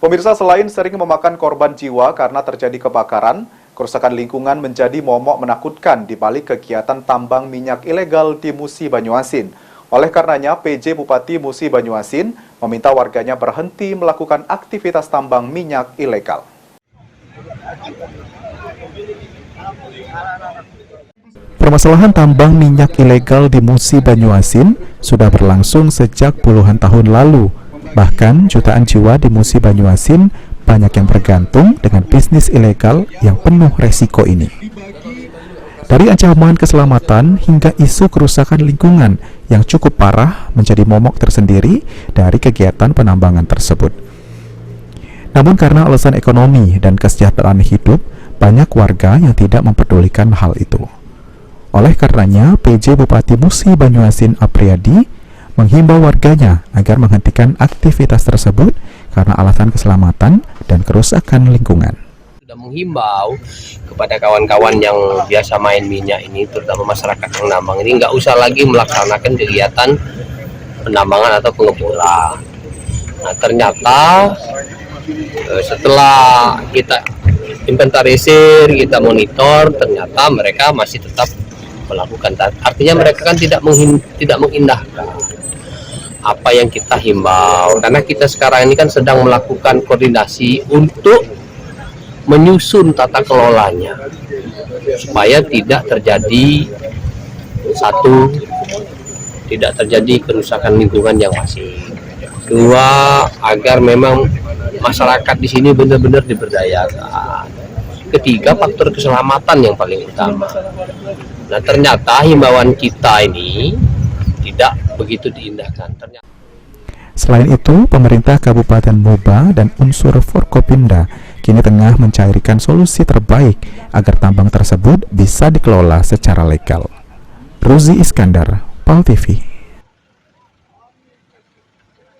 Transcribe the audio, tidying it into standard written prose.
Pemirsa, selain sering memakan korban jiwa karena terjadi kebakaran, kerusakan lingkungan menjadi momok menakutkan di balik kegiatan tambang minyak ilegal di Musi Banyuasin. Oleh karenanya, PJ Bupati Musi Banyuasin meminta warganya berhenti melakukan aktivitas tambang minyak ilegal. Permasalahan tambang minyak ilegal di Musi Banyuasin sudah berlangsung sejak puluhan tahun lalu. Bahkan jutaan jiwa di Musi Banyuasin banyak yang bergantung dengan bisnis ilegal yang penuh resiko ini. Dari ancaman keselamatan hingga isu kerusakan lingkungan yang cukup parah menjadi momok tersendiri dari kegiatan penambangan tersebut. Namun karena alasan ekonomi dan kesejahteraan hidup, banyak warga yang tidak mempedulikan hal itu. Oleh karenanya, PJ Bupati Musi Banyuasin Apriyadi menghimbau warganya agar menghentikan aktivitas tersebut karena alasan keselamatan dan kerusakan lingkungan. Sudah menghimbau kepada kawan-kawan yang biasa main minyak ini, terutama masyarakat yang nambang ini, nggak usah lagi melaksanakan kegiatan penambangan atau pengeboran. Nah, ternyata setelah kita inventarisir, kita monitor, ternyata mereka masih tetap melakukan. Artinya mereka kan tidak mengindahkan apa yang kita himbau, karena kita sekarang ini kan sedang melakukan koordinasi untuk menyusun tata kelolanya supaya tidak terjadi kerusakan lingkungan yang masif. Dua, agar memang masyarakat di sini benar-benar diberdayakan. Ketiga, faktor keselamatan yang paling utama. Nah, ternyata himbauan kita ini tidak begitu diindahkan. Selain itu, pemerintah Kabupaten Moba dan unsur Forkopimda kini tengah mencairkan solusi terbaik agar tambang tersebut bisa dikelola secara legal. Ruzi Iskandar, PAL TV.